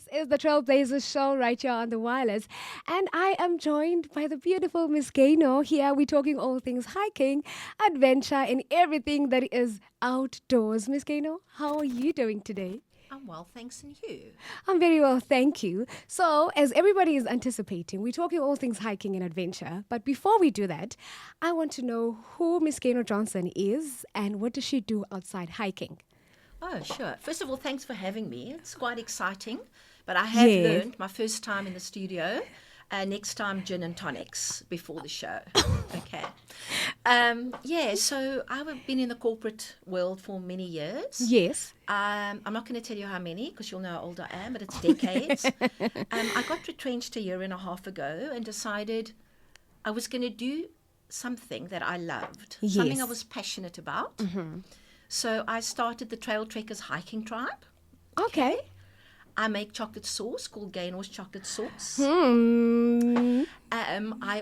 This is the Trailblazers show right here on the wireless. And I am joined by the beautiful Miss Gaynor. Here we're talking all things hiking, adventure, and everything that is outdoors. Miss Gaynor, how are you doing today? I'm well, thanks, and you? I'm very well, thank you. So, as everybody is anticipating, we're talking all things hiking and adventure. But before we do that, I want to know who Miss Gaynor Johnson is and what does she do outside hiking? Oh, sure. First of all, thanks for having me. It's quite exciting, but I have Yes. learned my first time in the studio. Next time, gin and tonics before the show. Okay. So I've been in the corporate world for many years. Yes. I'm not going to tell you how many because you'll know how old I am, but it's decades. I got retrenched a year and a half ago and decided I was going to do something that I loved, something I Yes. was passionate about. So I started the Trail Trekkers hiking tribe. Okay. I make chocolate sauce called Gaynor's chocolate sauce. I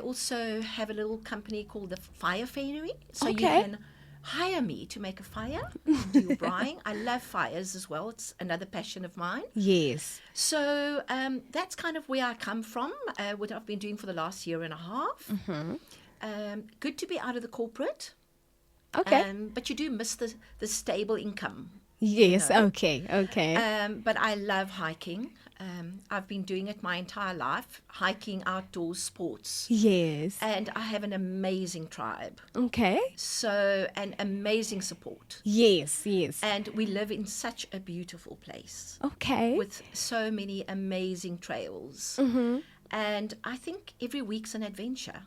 also have a little company called the Fire Fairy. So you Okay. can hire me to make a fire, do your braaiing. I love fires as well. It's another passion of mine. Yes. So that's kind of where I come from, what I've been doing for the last year and a half. Good to be out of the corporate. Okay. But you do miss the stable income. Yes. know. Okay. Okay. But I love hiking. I've been doing it my entire life, hiking outdoor sports. Yes. And I have an amazing tribe. Okay. So, an amazing support. Yes. Yes. And we live in such a beautiful place Okay. with so many amazing trails. And I think every week's an adventure.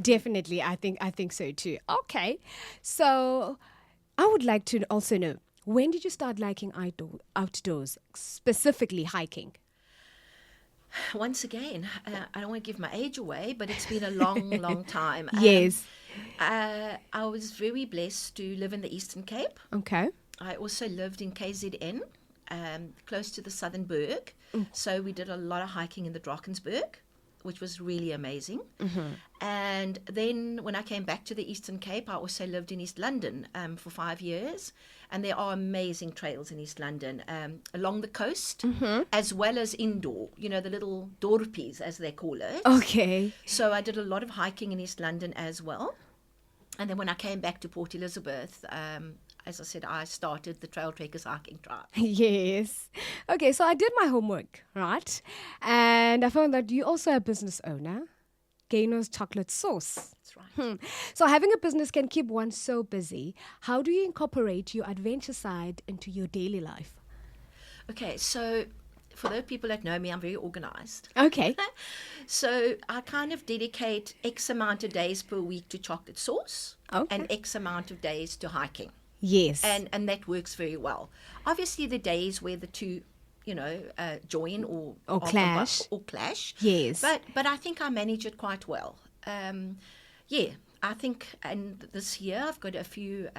Definitely. I think so too. Okay. So I would like to also know, when did you start liking outdoors, specifically hiking? Once again, I don't want to give my age away, but it's been a long, long time. Yes. I was very blessed to live in the Eastern Cape. Okay. I also lived in KZN, close to the Southern Berg. So we did a lot of hiking in the Drakensberg, which was really amazing. And then when I came back to the Eastern Cape, I also lived in East London for 5 years. And there are amazing trails in East London along the coast, as well as indoor, the little dorpies, as they call it. Okay. So I did a lot of hiking in East London as well. And then when I came back to Port Elizabeth, as I said, I started the Trail Trekkers hiking tribe. Yes. Okay, so I did my homework, right? And I found that you also a business owner, Gaynor's Chocolate Sauce. That's right. So having a business can keep one so busy. How do you incorporate your adventure side into your daily life? Okay, so for those people that know me, I'm very organized. Okay. So I kind of dedicate X amount of days per week to chocolate sauce Okay. and X amount of days to hiking. Yes. And that works very well. Obviously, the days where the two, join or clash. Or clash. Yes. But I think I manage it quite well. I think, and this year I've got a few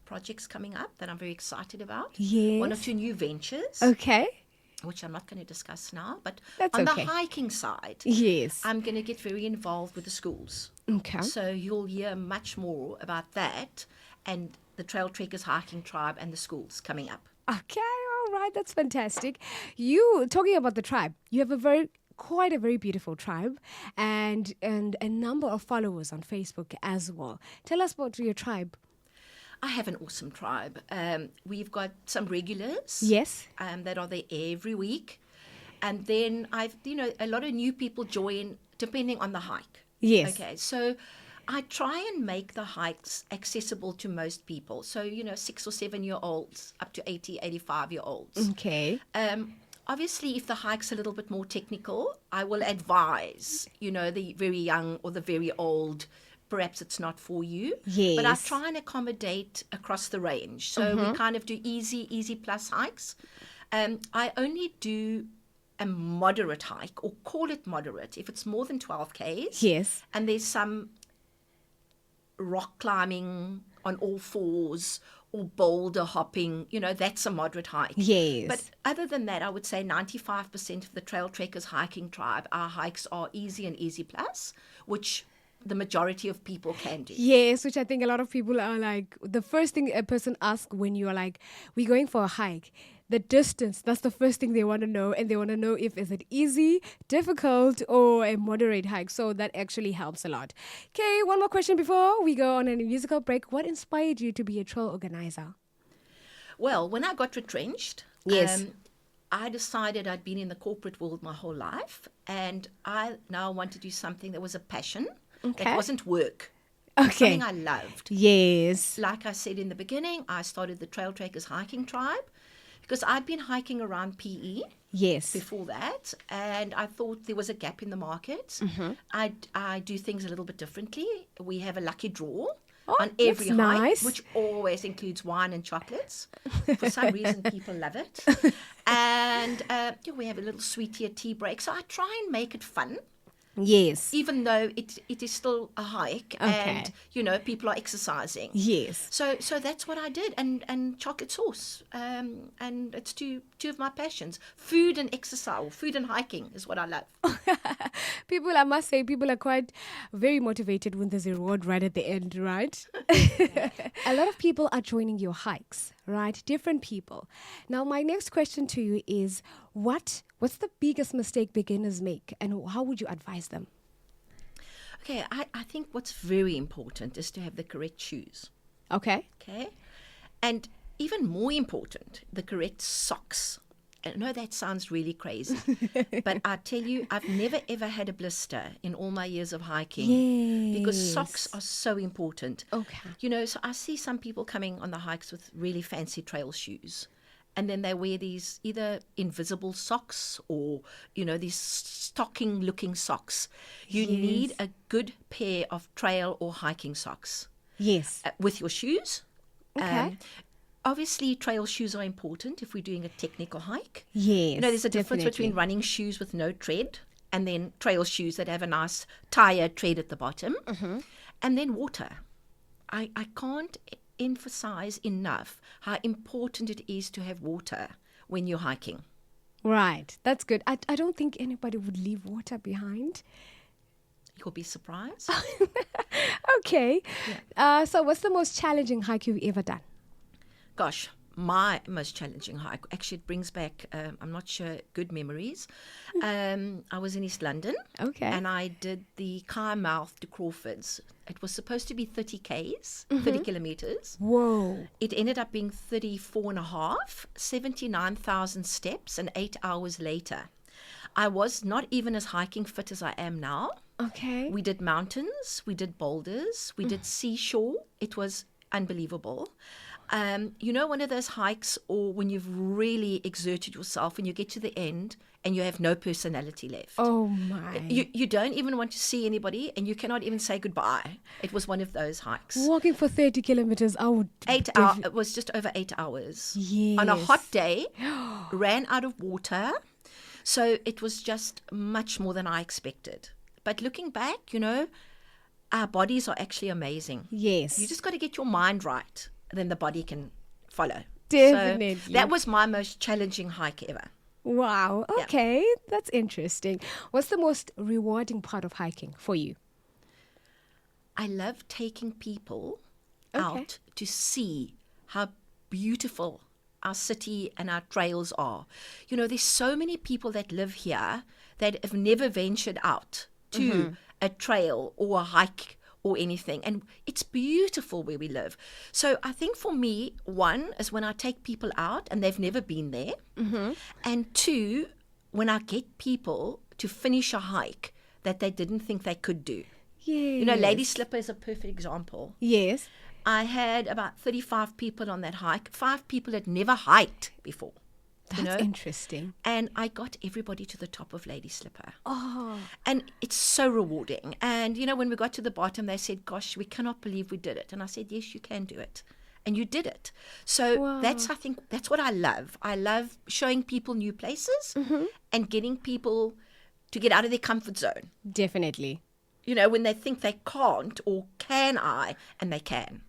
projects coming up that I'm very excited about. Yes. One or two new ventures, Okay. which I'm not going to discuss now. But That's on okay. the hiking side, Yes. I'm going to get very involved with the schools. Okay. So you'll hear much more about that and the Trail Trekkers hiking tribe and the schools coming up. Okay, all right, that's fantastic. You talking about the tribe, you have quite a very beautiful tribe and a number of followers on Facebook as well. Tell us about your tribe. I have an awesome tribe. We've got some regulars. Yes. That are there every week. And then a lot of new people join depending on the hike. Yes. Okay, so I try and make the hikes accessible to most people. So, 6 or 7 year olds up to 80, 85 year olds. Okay. Obviously, if the hike's a little bit more technical, I will advise, the very young or the very old, perhaps it's not for you. Yes. But I try and accommodate across the range. So we kind of do easy plus hikes. I only do a moderate hike, or call it moderate, if it's more than 12 Ks. Yes. And there's some rock climbing on all fours or boulder hopping, that's a moderate hike. Yes. But other than that, I would say 95% of the Trail Trekkers hiking tribe, our hikes are easy and easy plus, which the majority of people can do. Yes, which I think a lot of people are like, the first thing a person asks when you are like, we're going for a hike, the distance. That's the first thing they want to know. And they want to know if is it easy, difficult, or a moderate hike. So that actually helps a lot. Okay, one more question before we go on a musical break. What inspired you to be a trail organizer? Well, when I got retrenched, Yes. I decided I'd been in the corporate world my whole life, and I now want to do something that was a passion, Okay. that wasn't work, Okay. something I loved. Yes. Like I said in the beginning, I started the Trail Trackers Hiking Tribe because I'd been hiking around PE Yes. before that, and I thought there was a gap in the market. I do things a little bit differently. We have a lucky draw on every that's hike, nice. which always includes wine and chocolates. For some reason, people love it. And we have a little sweetie tea break. So I try and make it fun, Yes. even though it is still a hike Okay. and, people are exercising. Yes. So that's what I did, and chocolate sauce, and it's two of my passions: food and exercise, or food and hiking is what I love. I must say, people are quite very motivated when there's a reward right at the end, right? A lot of people are joining your hikes, right? Different people. Now, my next question to you is, what's the biggest mistake beginners make, and how would you advise them? Okay, I think what's very important is to have the correct shoes. Okay. Okay, and even more important, the correct socks. I know that sounds really crazy, but I tell you, I've never ever had a blister in all my years of hiking because socks are so important. Okay. So I see some people coming on the hikes with really fancy trail shoes, and then they wear these either invisible socks or, these stocking-looking socks. You need a good pair of trail or hiking socks Yes. with your shoes. Okay. Obviously, trail shoes are important if we're doing a technical hike. Yes. There's a difference between running shoes with no tread and then trail shoes that have a nice tire tread at the bottom. And then water. I can't emphasize enough how important it is to have water when you're hiking. Right. That's good. I don't think anybody would leave water behind. You'll be surprised. Okay. So what's the most challenging hike you've ever done? Gosh, my most challenging hike, actually it brings back, I'm not sure, good memories. I was in East London. Okay. And I did the Kyle-Mouth to Crawfords. It was supposed to be 30 Ks, 30 kilometers. Whoa. It ended up being 34 and a half, 79,000 steps, and 8 hours later. I was not even as hiking fit as I am now. Okay. We did mountains, we did boulders, we did seashore. It was unbelievable. One of those hikes, or when you've really exerted yourself and you get to the end and you have no personality left. Oh my. You don't even want to see anybody, and you cannot even say goodbye. It was one of those hikes. Walking for 30 kilometers, I would... 8 hours. It was just over 8 hours. Yes. On a hot day, ran out of water. So it was just much more than I expected. But looking back, our bodies are actually amazing. Yes. You just got to get your mind right, then the body can follow. Definitely. So that was my most challenging hike ever. Wow. Yeah. Okay. That's interesting. What's the most rewarding part of hiking for you? I love taking people Okay. out to see how beautiful our city and our trails are. There's so many people that live here that have never ventured out to a trail or a hike or anything. And it's beautiful where we live. So I think for me, one is when I take people out and they've never been there. And two, when I get people to finish a hike that they didn't think they could do. Yes. Lady Slipper is a perfect example. Yes. I had about 35 people on that hike. 5 people had never hiked before. That's interesting. And I got everybody to the top of Lady Slipper. Oh. And it's so rewarding. And, when we got to the bottom, they said, gosh, we cannot believe we did it. And I said, yes, you can do it. And you did it. So Wow. I think that's what I love. I love showing people new places and getting people to get out of their comfort zone. Definitely. When they think they can't, or can I, and they can.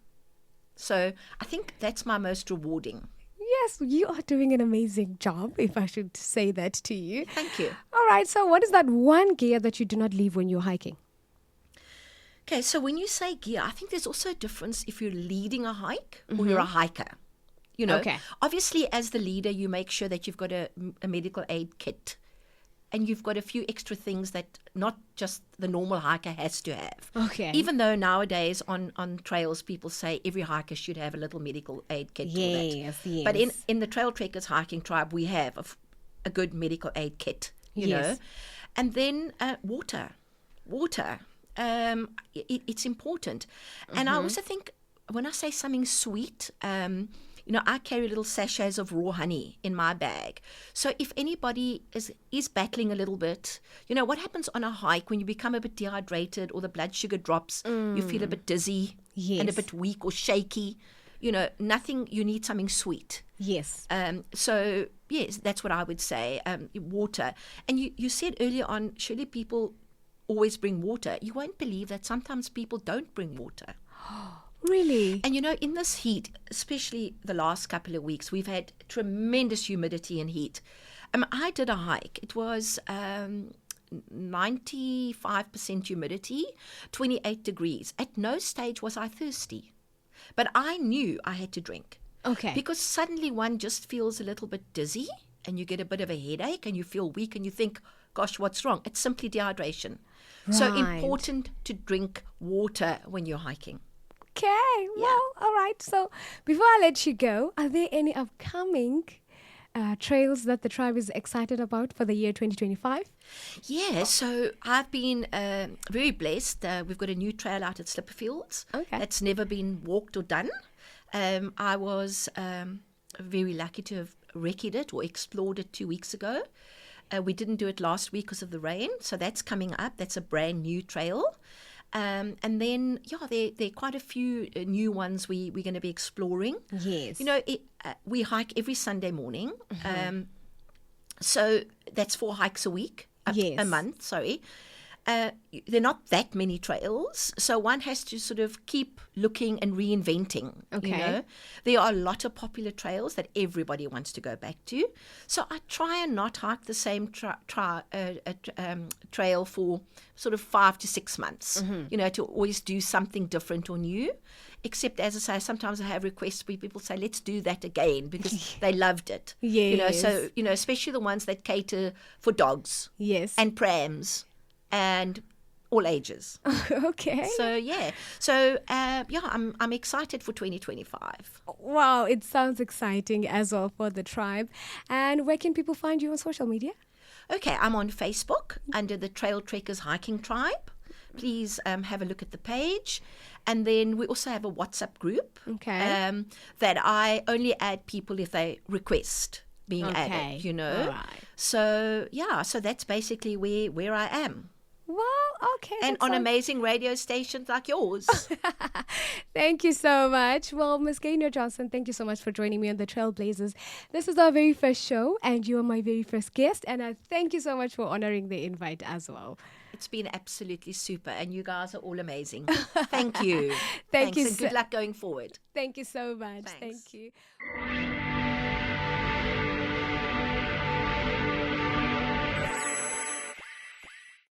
So I think that's my most rewarding. Yes, you are doing an amazing job, if I should say that to you. Thank you. All right, so what is that one gear that you do not leave when you're hiking? Okay, so when you say gear, I think there's also a difference if you're leading a hike or you're a hiker. Okay. Obviously, as the leader, you make sure that you've got a medical aid kit. And you've got a few extra things that not just the normal hiker has to have. Okay. Even though nowadays on trails, people say every hiker should have a little medical aid kit for that. Yes. But in the Trail Trekkers hiking tribe, we have a good medical aid kit, you know. And then water. It's important. And I also think when I say something sweet, I carry little sachets of raw honey in my bag. So if anybody is battling a little bit, what happens on a hike when you become a bit dehydrated or the blood sugar drops, you feel a bit dizzy and a bit weak or shaky. You need something sweet. Yes. So, yes, that's what I would say, water. And you said earlier on, surely people always bring water. You won't believe that sometimes people don't bring water. Really? And in this heat, especially the last couple of weeks, we've had tremendous humidity and heat. I did a hike. It was 95% humidity, 28 degrees. At no stage was I thirsty. But I knew I had to drink. Okay. Because suddenly one just feels a little bit dizzy and you get a bit of a headache and you feel weak and you think, gosh, what's wrong? It's simply dehydration. Right. So important to drink water when you're hiking. Okay, well, all right. So before I let you go, are there any upcoming trails that the tribe is excited about for the year 2025? Yeah, so I've been very blessed. We've got a new trail out at Slipperfields. Okay. That's never been walked or done. I was very lucky to have recce'd it or explored it 2 weeks ago. We didn't do it last week because of the rain, so that's coming up. That's a brand new trail. And then, there are quite a few new ones we're going to be exploring. Yes. We hike every Sunday morning. So that's 4 hikes a week, a month, sorry. There are not that many trails, so one has to sort of keep looking and reinventing. Okay. There are a lot of popular trails that everybody wants to go back to. So I try and not hike the same trail for sort of 5 to 6 months, to always do something different or new. Except, as I say, sometimes I have requests where people say, let's do that again because they loved it. Yes. So, especially the ones that cater for dogs. Yes. And prams. And all ages. Okay. So I'm excited for 2025. Wow, it sounds exciting as well for the tribe. And where can people find you on social media? Okay, I'm on Facebook under the Trail Trekkers Hiking Tribe. Please have a look at the page. And then we also have a WhatsApp group. Okay. That I only add people if they request being added, All right. So that's basically where I am. Well, okay. And on amazing radio stations like yours. Thank you so much. Well, Miss Gaynor Johnson, thank you so much for joining me on the Trailblazers. This is our very first show, and you are my very first guest. And I thank you so much for honoring the invite as well. It's been absolutely super, and you guys are all amazing. Thank you. Thank you. And good luck going forward. Thank you so much. Thanks. Thank you.